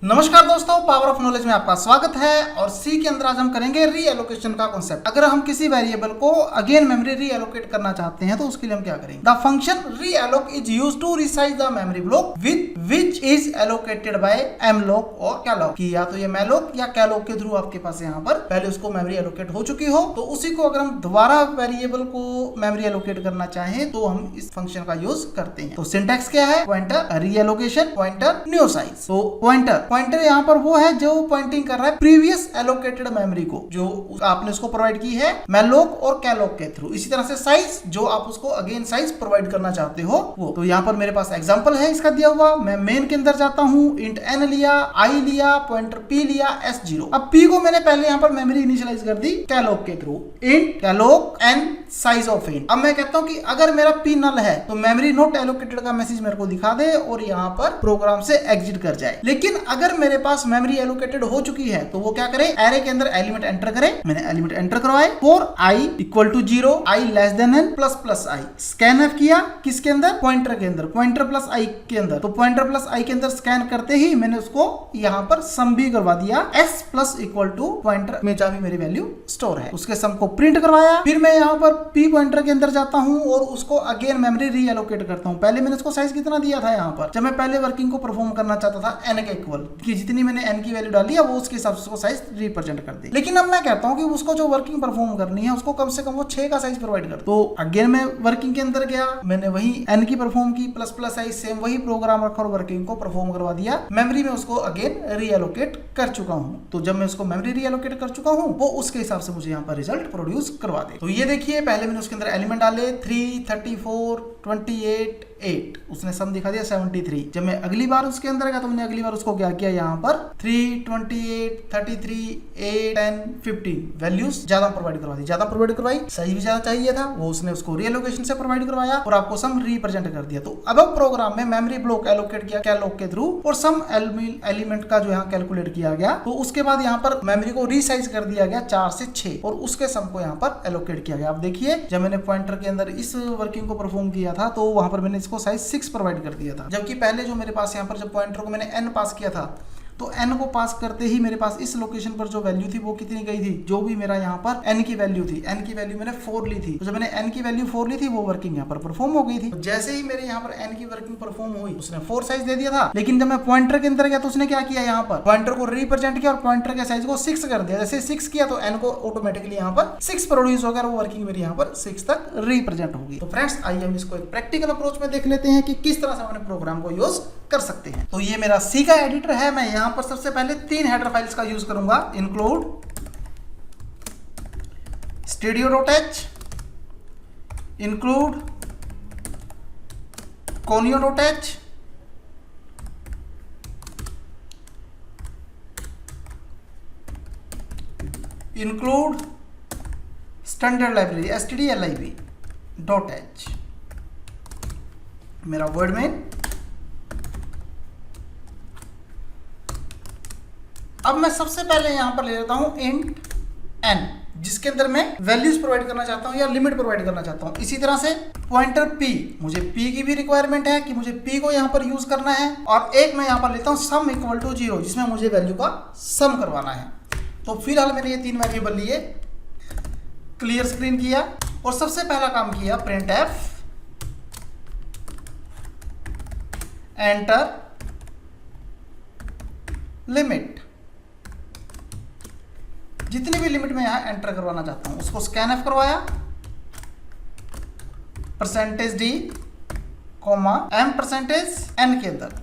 नमस्कार दोस्तों, power of knowledge में आपका स्वागत है। और सी के अंदर आज हम करेंगे रीएलोकेशन का कॉन्सेप्ट। अगर हम किसी वेरिएबल को अगेन मेमोरी रीएलोकेट करना चाहते हैं तो उसके लिए हम क्या करेंगे। The function realloc is used to resize the memory block with which is allocated by malloc और कैलॉक। कि या तो ये मैलॉक या कैलॉक के थ्रू आपके पास यहाँ पर पहले उसको मेमोरी एलोकेट हो चुकी हो, तो उसी को अगर हम दोबारा वेरिएबल को मेमोरी एलोकेट करना चाहें तो हम इस फंक्शन का यूज करते हैं। तो सिंटैक्स क्या है? Pointer reallocation, pointer new size. तो पॉइंटर यहाँ पर वो है जो पॉइंटिंग कर रहा है प्रीवियस एलोकेटेड मेमोरी को, जो आपने उसको प्रोवाइड की है मैलॉक और कैलॉक के थ्रू। इसी तरह से साइज, जो आप उसको अगेन साइज प्रोवाइड करना चाहते हो वो। तो यहाँ पर मेरे पास एग्जांपल है इसका दिया हुआ। मैं मेन के अंदर जाता हूँ, इंट n लिया, i लिया, पॉइंटर p लिया, s0। अब p को मैंने पहले यहाँ पर मेमोरी इनिशियलाइज कर दी कैलॉक के through, int calloc n size of int. अब मैं कहता हूँ कि अगर मेरा p नल है तो मेमोरी नॉट एलोकेटेड का मैसेज मेरे को दिखा दे और यहाँ पर प्रोग्राम से एग्जिट कर जाए। लेकिन अगर मेरे पास मेमोरी एलोकेटेड हो चुकी है तो वो क्या करे, एरे के अंदर एलिमेंट एंटर करे। मैंने एलिमेंट एंटर करवाए, for i equal to 0, i less than n plus plus i। Scan f किया किसके अंदर? पॉइंटर के अंदर, पॉइंटर प्लस i के अंदर। तो पॉइंटर प्लस i के अंदर स्कैन करते ही मैंने उसको यहाँ पर सम भी करवा दिया, s plus equal to pointer में जहां भी मेरी वैल्यू स्टोर है उसके सम को प्रिंट करवाया। फिर मैं यहाँ पर p पॉइंटर के अंदर जाता हूँ और उसको अगेन मेमोरी रीएलोकेट करता हूँ। पहले मैंने उसको साइज कितना दिया था यहाँ पर, जब मैं पहले वर्किंग को परफॉर्म करना चाहता था n के इक्वल, कि जितनी मैंने n की वैल्यू डाली है वो उसके हिसाब से उसको साइज रिप्रेजेंट कर दी। लेकिन अब मैं कहता हूँ कि उसको जो वर्किंग परफॉर्म करनी है उसको कम से कम वो 6 का साइज प्रोवाइड कर। तो अगेन मैं वर्किंग के अंदर गया, मैंने वही n की परफॉर्म की, प्लस प्लस साइज सेम वही प्रोग्राम रखा और वर्किंग को परफॉर्म करवा दिया। मेमोरी में उसको अगेन रीएलोकेट कर चुका हूँ। तो जब मैं उसको मेमोरी रीएलोकेट कर चुका हूँ वो उसके हिसाब से मुझे यहाँ पर रिजल्ट प्रोड्यूस करवा दे। तो ये देखिए, पहले मैंने उसके अंदर एलिमेंट डाले 3, 34, 28, 8, उसने सम दिखा दिया 73। जब मैं अगली बार उसके अंदर गया तो मैंने अगली बार उसको क्या किया, यहाँ पर 3, 28, 33, 8, 10, 15 वैल्यूज ज्यादा प्रोवाइड करवा दी। ज्यादा प्रोवाइड करवाई, सही भी ज्यादा चाहिए था, वो उसने उसको रीएलोकेशन से प्रोवाइड करवाया और आपको सम रिप्रेजेंट कर दिया। तो अब प्रोग्राम में मेमोरी ब्लॉक एलोकेट किया कैलॉक के थ्रू और सम एलिमेंट का जो यहाँ कैलकुलेट किया गया। तो उसके बाद यहाँ पर मेमोरी को रीसाइज कर दिया गया 4 से 6 और उसके सम को यहाँ पर एलोकेट किया गया। आप देखिए, जब मैंने पॉइंटर के अंदर इस वर्किंग को परफॉर्म किया था तो वहां पर मैंने इसको साइज 6 प्रोवाइड कर दिया था। जबकि पहले जो मेरे पास यहाँ पर जब पॉइंटर को मैंने n पास किया था तो n को पास करते ही मेरे पास इस लोकेशन पर जो वैल्यू थी वो कितनी गई थी, जो भी मेरा यहाँ पर n की वैल्यू थी, n की वैल्यू मैंने 4 ली थी। तो जब मैंने n की वैल्यू 4 ली थी वो वर्किंग यहाँ पर परफॉर्म हो गई थी। तो जैसे ही मेरे यहाँ पर n की वर्किंग परफॉर्म हुई उसने 4 साइज दे दिया था। लेकिन जब मैं पॉइंटर के अंदर गया तो उसने क्या किया, यहाँ पर पॉइंटर को रिप्रेजेंट किया और पॉइंटर के साइज को 6 कर दिया। जैसे 6 किया तो n को ऑटोमेटिकली यहाँ पर 6 प्रोड्यूस होगा और वो वर्किंग मेरी यहाँ पर 6 तक रिप्रेजेंट होगी। तो फ्रेंड्स, आइए हम इसको एक प्रैक्टिकल अप्रोच में देख लेते हैं कि किस तरह से अपने प्रोग्राम को यूज कर सकते हैं। तो ये मेरा सी का एडिटर है। मैं यहाँ पर सबसे पहले 3 हेडर फाइल्स का यूज करूंगा, include studio.h, include conio.h, include standard library stdlib.h, मेरा वर्ड में। अब मैं सबसे पहले यहां पर ले लेता हूं इंट n, जिसके अंदर मैं वैल्यूज प्रोवाइड करना चाहता हूं या लिमिट प्रोवाइड करना चाहता हूं। इसी तरह से पॉइंटर p, मुझे p की भी रिक्वायरमेंट है कि मुझे p को यहां पर यूज करना है। और एक मैं यहां पर लेता हूं सम इक्वल टू 0, जिसमें मुझे वैल्यू का सम करवाना है। तो फिलहाल मैंने ये 3 वेरिएबल लिए, क्लियर स्क्रीन किया और सबसे पहला काम किया प्रिंट एफ एंटर लिमिट। जितनी भी लिमिट में यहां एंटर करवाना चाहता हूं उसको स्कैन एफ करवाया, %d, m %n के अंदर।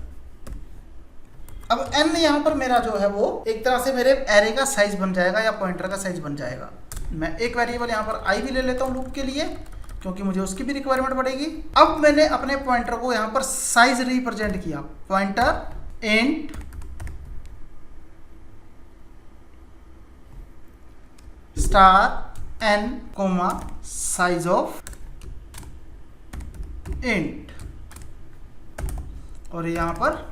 अब n यहां पर मेरा जो है वो एक तरह से मेरे एरे का साइज बन जाएगा या पॉइंटर का साइज बन जाएगा। मैं एक वेरिएबल यहां पर i भी ले लेता हूं लूप के लिए, क्योंकि मुझे उसकी भी रिक्वायरमेंट पड़ेगी। अब मैंने अपने पॉइंटर को यहां पर साइज रिप्रेजेंट किया, pointer int star n comma size of int, और यहां पर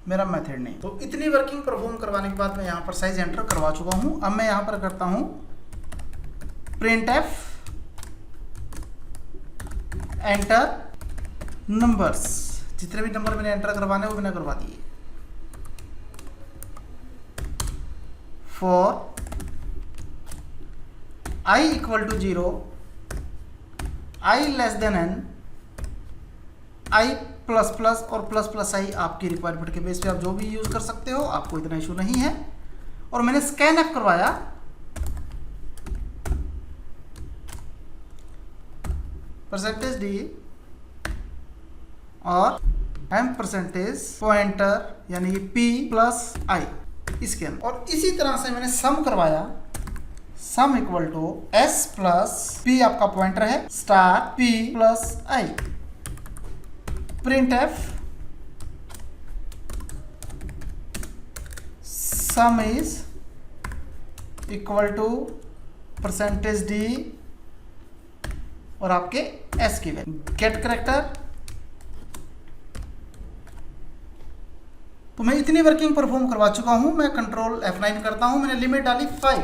मेरा मेथड नहीं। तो इतनी वर्किंग परफॉर्म करवाने के बाद मैं यहां पर साइज एंटर करवा चुका हूं। अब मैं यहां पर करता हूं प्रिंट एफ एंटर नंबर्स। जितने भी नंबर मैंने एंटर करवाने वो मैंने करवा दिए। For i equal to 0, i less than n, i plus plus और प्लस प्लस i आपकी रिक्वायरमेंट के बेस पे आप जो भी यूज कर सकते हो, आपको इतना इशू नहीं है। और मैंने स्कैन एफ करवाया, परसेंटेज डी और एम परसेंटेज पॉइंटर यानी p प्लस i इसके अंदर। और इसी तरह से मैंने सम करवाया, sum equal to s plus p आपका पॉइंटर है star p plus i, print f sum is equal to percentage d और आपके s की वैल्यू, गेट करेक्टर। तो मैं इतनी वर्किंग परफॉर्म करवा चुका हूं। मैं कंट्रोल F9 करता हूं, मैंने लिमिट डाली 5,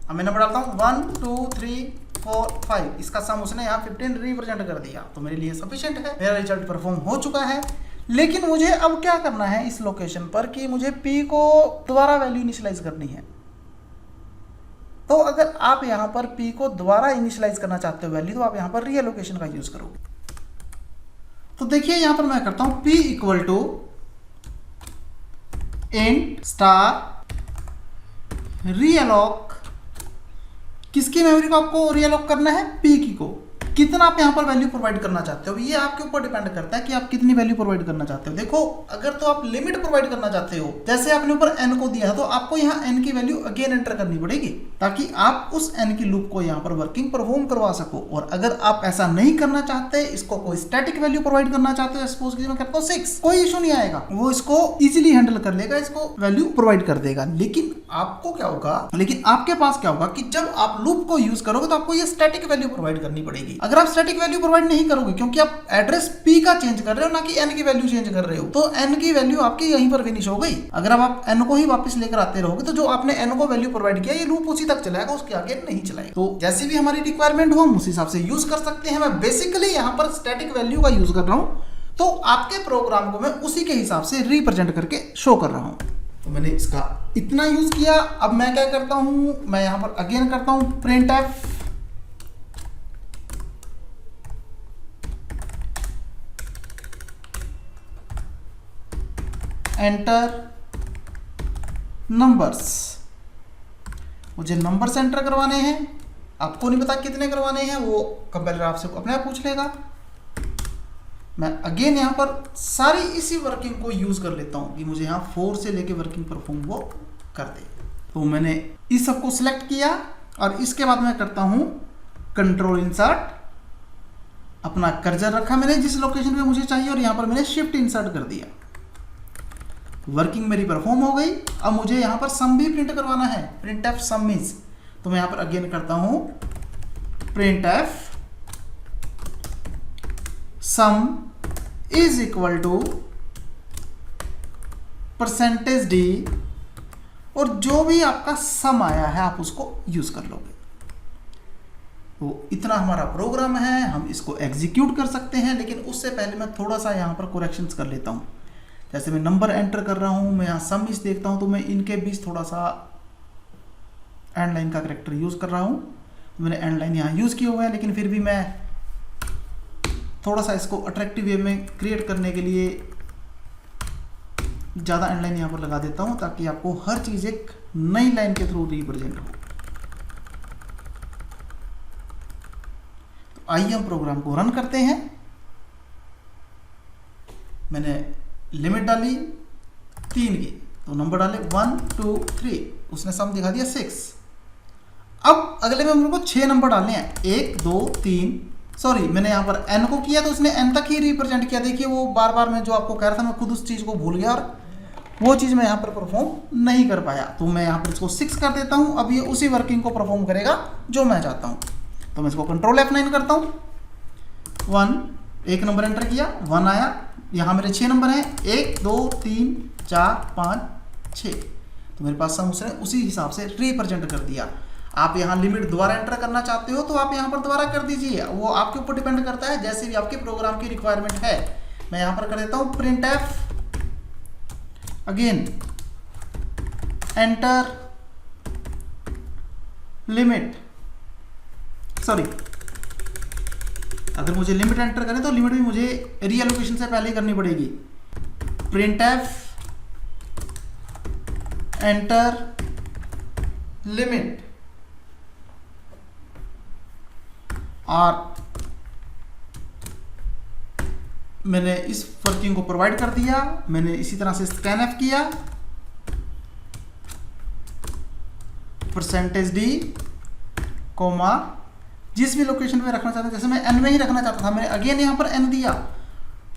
अब मैं नंबर डालता हूं 1 2 3 4 5, इसका सम उसने यहाँ 15 रिप्रेजेंट कर दिया, तो मेरे लिए सफिशिएंट है, मेरा रिजल्ट परफॉर्म हो चुका है। लेकिन मुझे अब क्या करना है इस लोकेशन पर कि मुझे p को दोबारा वैल्यू इनिशियलाइज करनी है। तो अगर आप यहाँ पर p को दोबारा इनिशियलाइज करना चाहते हो वैल्यू, तो आप यहाँ पर रीएलोकेशन का यूज करोगे। तो देखिए यहाँ पर मैं करता हूँ p equal to int star realloc, किसकी मेमोरी को आपको रीअलोक करना है, p की को। कितना आप यहाँ पर वैल्यू प्रोवाइड करना चाहते हो, ये आपके ऊपर डिपेंड करता है कि आप कितनी वैल्यू प्रोवाइड करना चाहते हो। देखो अगर तो आप लिमिट प्रोवाइड करना चाहते हो, जैसे आपने ऊपर n को दिया है, तो आपको यहाँ n की वैल्यू अगेन एंटर करनी पड़ेगी ताकि आप उस n की लूप को यहाँ पर वर्किंग परफॉर्म करवा सको। और अगर आप ऐसा नहीं करना चाहते, इसको कोई स्टैटिक वैल्यू प्रोवाइड करना चाहते हो, सपोज कि मैं कहता हूँ 6, कोई इशू नहीं आएगा, वो इसको इजीली हैंडल कर लेगा, इसको वैल्यू प्रोवाइड कर देगा। लेकिन आपको क्या होगा, लेकिन आपके पास क्या होगा कि जब आप लूप को यूज करोगे तो आपको ये स्टैटिक वैल्यू प्रोवाइड करनी पड़ेगी। अगर आप स्टैटिक वैल्यू प्रोवाइड नहीं करोगे, क्योंकि आप एड्रेस p का चेंज कर रहे हो ना कि n की वैल्यू चेंज कर रहे हो, तो n की वैल्यू आपकी यहीं पर फिनिश हो गई। अगर आप n को ही वापस लेकर आते रहोगे तो जो आपने n को वैल्यू प्रोवाइड किया ये लूप उसी तक चलाएगा, उसके आगे नहीं चलाएगा। तो जैसी भी हमारी रिक्वायरमेंट हो हम उस हिसाब से यूज कर सकते हैं। मैं बेसिकली यहाँ पर स्टैटिक वैल्यू का यूज कर रहा हूँ, तो आपके प्रोग्राम को मैं उसी के हिसाब से रिप्रेजेंट करके शो कर रहा हूँ। तो मैंने इसका इतना यूज किया। अब मैं क्या करता हूँ, मैं यहाँ पर अगेन करता हूँ प्रिंट एफ एंटर नंबर्स। मुझे नंबर्स एंटर करवाने हैं, आपको नहीं पता कितने करवाने हैं, वो कंपाइलर आपसे अपने आप पूछ लेगा। मैं अगेन यहाँ पर सारी इसी वर्किंग को यूज कर लेता हूँ कि मुझे यहाँ 4 से लेके वर्किंग परफॉर्म वो कर दे। तो मैंने इस सबको सिलेक्ट किया और इसके बाद मैं करता हूँ कंट्रोल इंसर्ट, अपना कर्सर रखा मैंने जिस लोकेशन पे मुझे चाहिए और यहाँ पर मैंने शिफ्ट इंसर्ट कर दिया। वर्किंग मेरी परफॉर्म हो गई। अब मुझे यहाँ पर सम भी प्रिंट करवाना है, प्रिंट एफ सम इज, तो मैं यहाँ पर अगेन करता हूँ print f sum is equal to percentage d, और जो भी आपका सम आया है आप उसको यूज कर लोगे। तो इतना हमारा प्रोग्राम है, हम इसको एग्जीक्यूट कर सकते हैं। लेकिन उससे पहले मैं थोड़ा सा यहाँ पर करेक्शंस कर लेता हूँ। जैसे मैं नंबर एंटर कर रहा हूँ, मैं यहाँ सम इज देखता हूँ, तो मैं इनके बीच थोड़ा सा एंड लाइन का करेक्टर यूज कर रहा हूँ। मैंने एंड लाइन यहाँ यूज किए हुए हैं, लेकिन फिर भी मैं थोड़ा सा इसको अट्रैक्टिव वे में क्रिएट करने के लिए ज़्यादा एंड लाइन यहाँ पर लगा देता हूँ, ताकि आपको हर चीज़ एक नई लाइन के थ्रू रिप्रेजेंट हो। तो आइए हम प्रोग्राम को रन करते हैं। मैंने लिमिट डाली 3 की, तो नंबर डाले 1 2 3, उसने सम दिखा दिया 6। अब अगले में हम लोग को 6 नंबर डालने हैं, 1 2 3, सॉरी मैंने यहाँ पर n को किया तो उसने n तक ही रिप्रेजेंट किया। देखिए वो बार बार मैं जो आपको कह रहा था, मैं खुद उस चीज़ को भूल गया और वो चीज़ मैं यहाँ पर परफॉर्म नहीं कर पाया। तो मैं यहाँ पर इसको 6 कर देता हूँ। अब ये उसी वर्किंग को परफॉर्म करेगा जो मैं चाहता हूँ। तो मैं इसको कंट्रोल F9 करता हूँ। 1 एक नंबर एंटर किया, 1 आया। यहाँ मेरे 6 नंबर हैं, 1 2 3 4 5 6। तो मेरे पास सम उसने उसी हिसाब से रिप्रेजेंट कर दिया। आप यहाँ लिमिट दोबारा एंटर करना चाहते हो तो आप यहाँ पर दोबारा कर दीजिए, वो आपके ऊपर डिपेंड करता है जैसे भी आपके प्रोग्राम की रिक्वायरमेंट है। मैं यहाँ पर कर देता हूँ print F again enter limit, sorry, अगर मुझे लिमिट एंटर करें तो लिमिट भी मुझे रीएलोकेशन से पहले ही करनी पड़ेगी। printf एंटर लिमिट, और मैंने इस वर्किंग को प्रोवाइड कर दिया। मैंने इसी तरह से scanf किया, %d कोमा जिस भी लोकेशन पे रखना चाहता, जैसे मैं n में ही रखना चाहता था, मैंने अगेन यहाँ पर n दिया।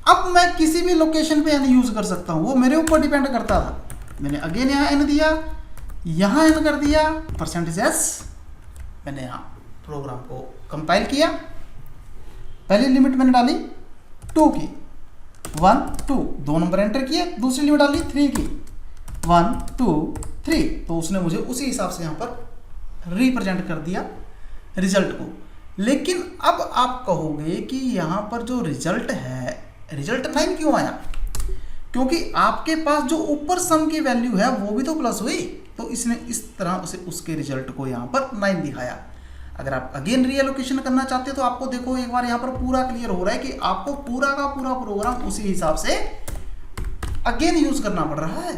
अब मैं किसी भी लोकेशन पे n यूज कर सकता हूँ, वो मेरे ऊपर डिपेंड करता था। मैंने अगेन यहाँ n दिया, यहाँ n कर दिया, %s, मैंने यहाँ प्रोग्राम को कंपाइल किया। पहली लिमिट मैंने डाली 2 की, 1 2, 2 नंबर एंटर किए। दूसरी लिमिट डाली 3 की, 1 2 3, तो उसने मुझे उसी हिसाब से यहाँ पर रिप्रेजेंट कर दिया रिजल्ट को। लेकिन अब आप कहोगे कि यहाँ पर जो रिजल्ट है, रिजल्ट 9 क्यों आया? क्योंकि आपके पास जो ऊपर सम की वैल्यू है वो भी तो प्लस हुई, तो इसने इस तरह उसे उसके रिजल्ट को यहाँ पर 9 दिखाया। अगर आप अगेन रीएलोकेशन करना चाहते हो तो आपको देखो एक बार यहाँ पर पूरा क्लियर हो रहा है कि आपको पूरा का पूरा प्रोग्राम उसी हिसाब से अगेन यूज करना पड़ रहा है।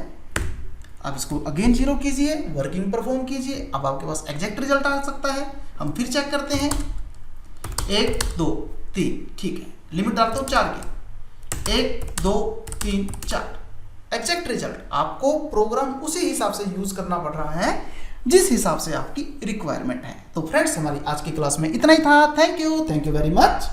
आप इसको अगेन 0 कीजिए, वर्किंग परफॉर्म कीजिए, अब आपके पास एग्जैक्ट रिजल्ट आ सकता है। हम फिर चेक करते हैं, 1 2 3, ठीक है, लिमिट डालता हूँ 4 की, 1 2 3 4, एग्जैक्ट रिजल्ट। आपको प्रोग्राम उसी हिसाब से यूज करना पड़ रहा है जिस हिसाब से आपकी रिक्वायरमेंट है। तो फ्रेंड्स, हमारी आज की क्लास में इतना ही था। Thank you very much.